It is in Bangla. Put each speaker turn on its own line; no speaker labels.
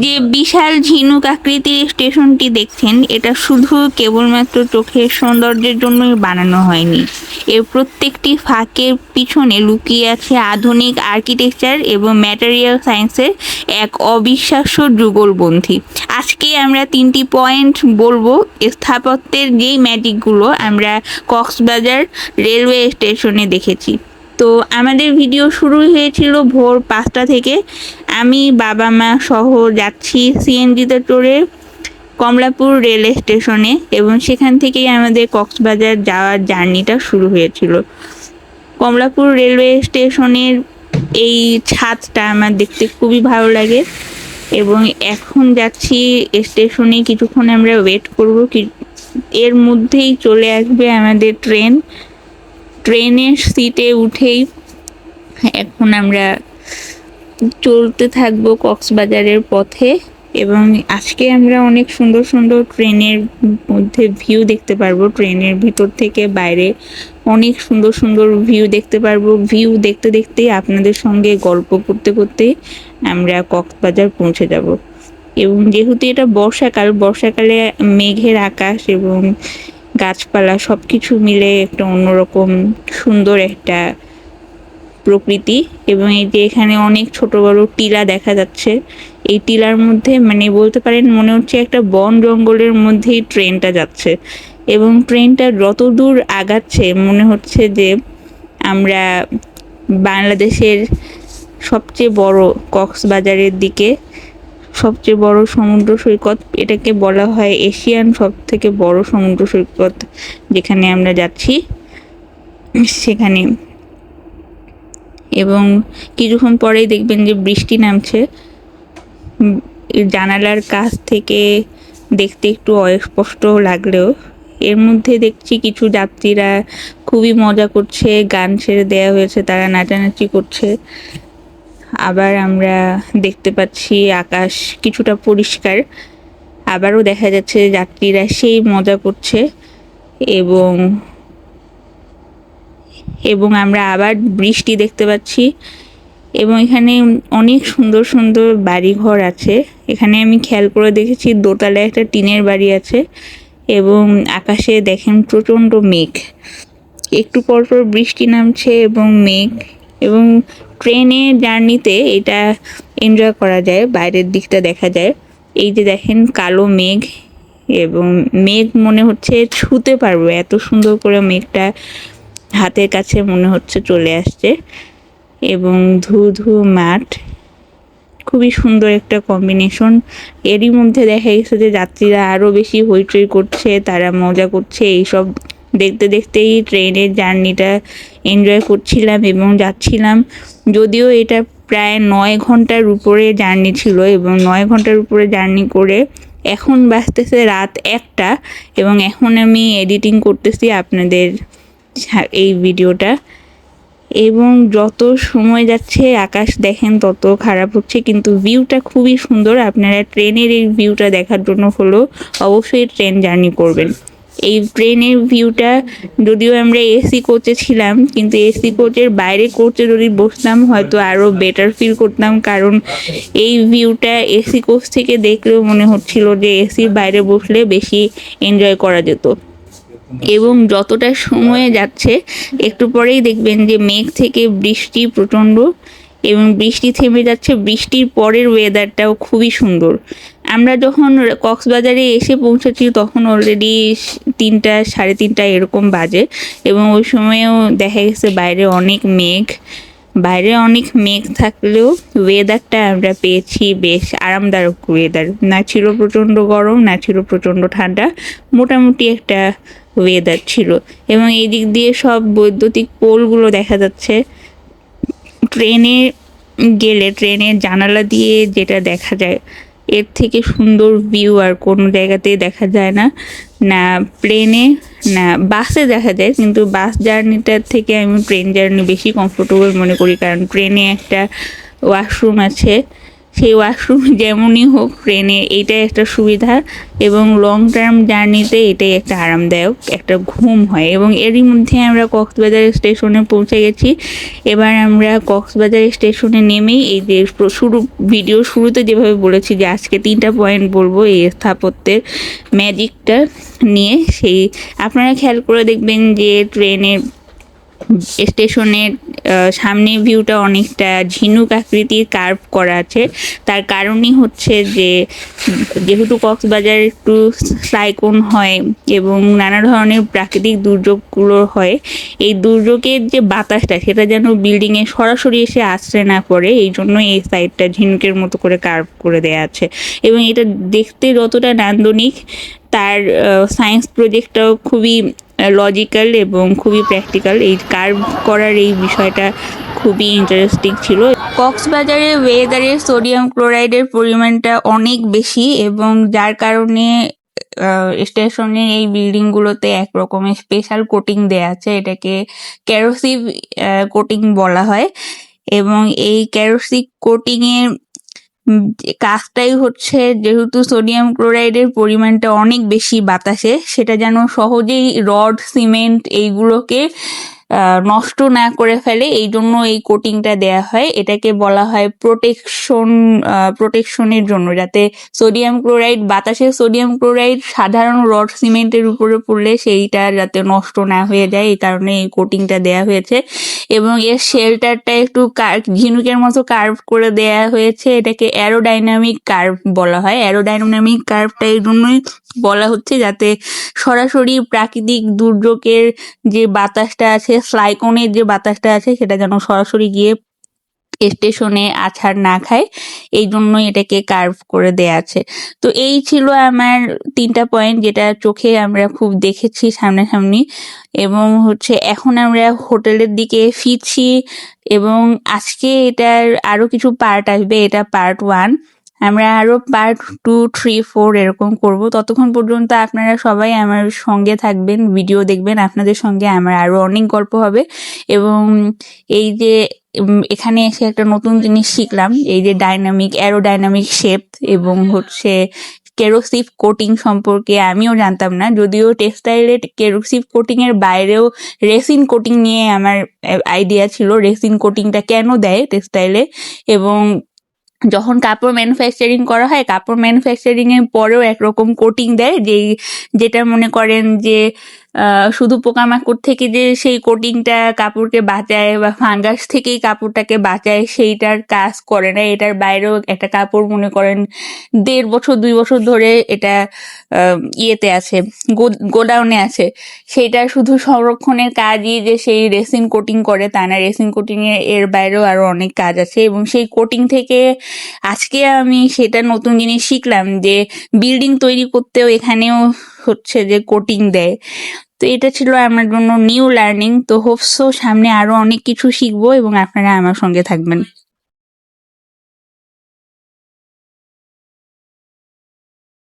যে বিশাল ঝিনুক আকৃতির স্টেশনটি দেখছেন, এটা শুধু কেবলমাত্র চোখের সৌন্দর্যের জন্যই বানানো হয়নি। এর প্রত্যেকটি ফাঁকের পিছনে লুকিয়ে আছে আধুনিক আর্কিটেকচার এবং ম্যাটেরিয়াল সায়েন্সের এক অবিশ্বাস্য যুগলবন্দী। আজকে আমরা 3টি পয়েন্ট বলবো স্থাপত্যের যেই ম্যাজিকগুলো আমরা কক্সবাজার রেলওয়ে স্টেশনে দেখেছি। তো আমাদের ভিডিও শুরু হয়েছিল ভোর 5টা থেকে। আমি বাবা মা সহ যাচ্ছি সিএনজিতে চড়ে কমলাপুর রেল স্টেশনে, এবং সেখান থেকেই আমাদের কক্সবাজার যাওয়ার জার্নিটা শুরু হয়েছিল। কমলাপুর রেলওয়ে স্টেশনের এই ছাদটা আমার দেখতে খুবই ভালো লাগে, এবং এখন যাচ্ছি স্টেশনে। কিছুক্ষণ আমরা ওয়েট করব, এর মধ্যেই চলে আসবে আমাদের ট্রেনের সিটে উঠেই এখন আমরা চলতে থাকবো কক্সবাজারের পথে। এবং আজকে আমরা অনেক সুন্দর সুন্দর ট্রেনের মধ্যে ভিউ দেখতে পারবো। ট্রেনের ভিতর থেকে বাইরে অনেক সুন্দর সুন্দর ভিউ দেখতে পারবো। ভিউ দেখতে দেখতেই আপনাদের সঙ্গে গল্প করতে করতে আমরা কক্সবাজার পৌঁছে যাব। এবং যেহেতু এটা বর্ষাকালে মেঘের আকাশ এবং গাছপালা সব কিছু মিলে একটা অন্যরকম সুন্দর একটা প্রকৃতি। এবং এই যে এখানে অনেক ছোট বড় টিলা দেখা যাচ্ছে। এই টিলার মধ্যে মানে বলতে পারেন মনে হচ্ছে একটা বন জঙ্গলের মধ্যেই ট্রেনটা যাচ্ছে, এবং ট্রেনটা যত দূর আগাচ্ছে মনে হচ্ছে যে আমরা বাংলাদেশের সবচেয়ে বড় কক্সবাজারের দিকে, সবচেয়ে বড় সমুদ্র সৈকত, এটাকে বলা হয় এশিয়ান সব থেকে বড় সমুদ্র সৈকত যেখানে আমরা যাচ্ছি সেখানে। এবং কিছুক্ষণ পরেই দেখবেন যে বৃষ্টি নামছে। জানালার কাছ থেকে দেখতে একটু অস্পষ্ট লাগলেও এর মধ্যে দেখছি কিছু যাত্রীরা খুবই মজা করছে, গান ছেড়ে দেওয়া হয়েছে, তারা নাচানাচি করছে। আবার আমরা দেখতে পাচ্ছি আকাশ কিছুটা পরিষ্কার, আবারও দেখা যাচ্ছে যাত্রীরা সেই মজা করছে। এবং এবং আমরা আবার বৃষ্টি দেখতে পাচ্ছি। এবং এখানে অনেক সুন্দর সুন্দর বাড়ি ঘর আছে। এখানে আমি খেয়াল করে দেখেছি দোতলায় একটা টিনের বাড়ি আছে, এবং আকাশে দেখেন প্রচণ্ড মেঘ, একটু পর পর বৃষ্টি নামছে এবং মেঘ। এবং ট্রেনে জার্নিতে এটা এনজয় করা যায়, বাইরের দিকটা দেখা যায়। এই যে দেখেন কালো মেঘ, এবং মেঘ মনে হচ্ছে ছুঁতে পারবো, এত সুন্দর করে মেঘটা হাতের কাছে মনে হচ্ছে চলে আসছে। এবং ধু ধু মাঠ, খুবই সুন্দর একটা কম্বিনেশন। এরই মধ্যে দেখা গেছে যে যাত্রীরা আরও বেশি হইচই করছে, তারা মজা করছে। এইসব দেখতে দেখতেই ট্রেনের জার্নিটা এনজয় করছিলাম এবং যাচ্ছিলাম। যদিও এটা প্রায় 9 ঘন্টার উপরে জার্নি ছিল, এবং 9 ঘন্টার উপরে জার্নি করে এখন বাজতেছে রাত 1টা, এবং এখন আমি এডিটিং করতেছি আপনাদের এই ভিডিওটা। এবং যত সময় যাচ্ছে আকাশ দেখেন তত খারাপ হচ্ছে, কিন্তু ভিউটা খুবই সুন্দর। আপনারা ট্রেনের এই ভিউটা দেখার জন্য হলো অবশ্যই ট্রেন জার্নি করবেন। এই ট্রেনের ভিউটা, যদিও আমরা এসি কোচে ছিলাম, কিন্তু এসি কোচের বাইরে কোচে যদি বসতাম হয়তো আরও বেটার ফিল করতাম, কারণ এই ভিউটা এসি কোচ থেকে দেখলেও মনে হচ্ছিল যে এসির বাইরে বসলে বেশি এনজয় করা যেত। এবং যতটা সময় যাচ্ছে একটু পরেই দেখবেন যে মেঘ থেকে বৃষ্টি প্রচণ্ড, এবং বৃষ্টি থেমে যাচ্ছে। বৃষ্টির পরের ওয়েদারটাও খুবই সুন্দর। আমরা যখন কক্সবাজারে এসে পৌঁছেছি তখন অলরেডি 3টা 3:30 এরকম বাজে, এবং ওই সময়ও দেখা গেছে বাইরে অনেক মেঘ থাকলেও ওয়েদারটা আমরা পেয়েছি বেশ আরামদায়ক ওয়েদার। না ছিল প্রচণ্ড গরম, না ছিল প্রচণ্ড ঠান্ডা, মোটামুটি একটা ওয়েদার ছিল। এবং এই দিক দিয়ে সব বৈদ্যুতিক পোলগুলো দেখা যাচ্ছে। ট্রেনে গেলে ট্রেনের জানালা দিয়ে যেটা দেখা যায় এর থেকে সুন্দর ভিউ আর কোনো জায়গাতেই দেখা যায় না, না প্লেনে না বাসে দেখা যায়। কিন্তু বাস জার্নিটার থেকে আমি ট্রেন জার্নি বেশি কমফোর্টেবল মনে করি, কারণ ট্রেনে একটা ওয়াশরুম আছে, সেই ওয়াশরুম যেমনই হোক ট্রেনে এইটাই একটা সুবিধা, এবং লং টার্ম জার্নিতে এটাই একটা আরামদায়ক একটা ঘুম হয়। এবং এরই মধ্যে আমরা কক্সবাজার স্টেশনে পৌঁছে গেছি। এবার আমরা কক্সবাজার স্টেশনে নেমেই এই যে ভিডিও শুরুতে যেভাবে বলেছি যে আজকে 3টা পয়েন্ট বলবো এই স্থাপত্যের ম্যাজিকটা নিয়ে, সেই আপনারা খেয়াল করে দেখবেন যে ট্রেনের স্টেশনের সামনে ভিউটা অনেকটা ঝিনুক আকৃতির কার্ভ করা আছে। তার কারণই হচ্ছে যে যেহেতু কক্সবাজার একটু সাইক্লোন হয় এবং নানা ধরনের প্রাকৃতিক দুর্যোগগুলো হয়, এই দুর্যোগের যে বাতাসটা সেটা যেন বিল্ডিংয়ে সরাসরি এসে আছড়ে না পড়ে, এই জন্য এই সাইডটা ঝিনুকের মতো করে কার্ভ করে দেওয়া আছে। এবং এটা দেখতে যতটা নান্দনিক, তার সায়েন্স প্রজেক্টটাও খুবই লজিক্যাল এবং খুবই প্র্যাকটিক্যাল। এই কার্ভ করার এই বিষয়টা খুবই ইন্টারেস্টিং ছিল। কক্সবাজারের ওয়েদারে সোডিয়াম ক্লোরাইডের পরিমাণটা অনেক বেশি, এবং যার কারণে স্টেশনের এই বিল্ডিংগুলোতে এক রকমের স্পেশাল কোটিং দেয়া আছে, এটাকে কেরোসিভ কোটিং বলা হয়। এবং এই কেরোসিভ কোটিংয়ের কাজটাই হচ্ছে, যেহেতু সোডিয়াম ক্লোরাইডের পরিমাণটা অনেক বেশি বাতাসে, সেটা যেন সহজেই রড সিমেন্ট এইগুলোকে নষ্ট না করে ফেলে, এই জন্য এই কোটিংটা দেয়া হয়। এটাকে বলা হয় প্রোটেকশনের জন্য, যাতে সোডিয়াম ক্লোরাইড বাতাসের সোডিয়াম ক্লোরাইড সাধারণ রড সিমেন্টের উপরে পড়লে সেইটা যাতে নষ্ট না হয়ে যায়, এই কারণে এই কোটিংটা দেয়া হয়েছে। এবং এর শেল্টারটা একটু ঝিনুকের মতো কার্ভ করে দেয়া হয়েছে, এটাকে অ্যারোডাইনামিক কার্ভ বলা হয়। অ্যারোডাইনামিক কার্ভটা এই জন্যই বলা হচ্ছে যাতে সরাসরি প্রাকৃতিক দুর্যোগের যে বাতাসটা আছে, সাইক্লোনের যে বাতাসটা আছে, সেটা যেন সরাসরি গিয়ে স্টেশনে আছাড় না খায়, এই জন্যই এটাকে কার্ভ করে দেয়া আছে। তো এই ছিল আমার 3টা পয়েন্ট যেটা চোখে আমরা খুব দেখেছি সামনাসামনি। এবং হচ্ছে এখন আমরা হোটেলের দিকে ফিরছি, এবং আজকে এটার আরো কিছু পার্ট আসবে, এটা পার্ট 1। আমরা আরো পার্ট 2, 3, 4 এরকম করব। ততক্ষণ পর্যন্ত আপনারা সবাই আমার সঙ্গে থাকবেন, ভিডিও দেখবেন, আপনাদের সঙ্গে আমার আরো অনেক গল্প হবে। এবং এই যে এখানে এসে একটা নতুন জিনিস শিখলাম, এই যে অ্যারোডাইনামিক শেপ এবং হচ্ছে কেরোসিভ কোটিং সম্পর্কে আমিও জানতাম না। যদিও টেক্সটাইলে কেরোসিভ কোটিং এর বাইরেও রেসিন কোটিং নিয়ে আমার আইডিয়া ছিল, রেসিন কোটিংটা কেন দেয় টেক্সটাইলে। এবং যখন কাপড় ম্যানুফ্যাকচারিং করা হয়, কাপড় ম্যানুফ্যাকচারিং এর পরেও একরকম কোটিং দেয়, যেটা মনে করেন যে শুধু পোকামাকড় থেকে যে সেই কোটিংটা কাপড়কে বাঁচায় বা ফাঙ্গাস থেকেই কাপড়টাকে বাঁচায়, সেইটার কাজ করে না। এটার বাইরেও একটা কাপড় মনে করেন 1.5 বছর 2 বছর ধরে এটা ইয়েতে আছে, গোডাউনে আছে, সেইটা শুধু সংরক্ষণের কাজই যে সেই রেসিন কোটিং করে তা না, রেসিন কোটিং এর বাইরেও আরো অনেক কাজ আছে। এবং সেই কোটিং থেকে আজকে আমি সেটা নতুন জিনিস শিখলাম যে বিল্ডিং তৈরি করতেও এখানেও হচ্ছে যে কোটিং দেয়। তো এটা ছিল আমার জন্য নিউ লার্নিং। তো হোপসো সামনে আরো অনেক কিছু শিখবো এবং আপনারা আমার সঙ্গে থাকবেন।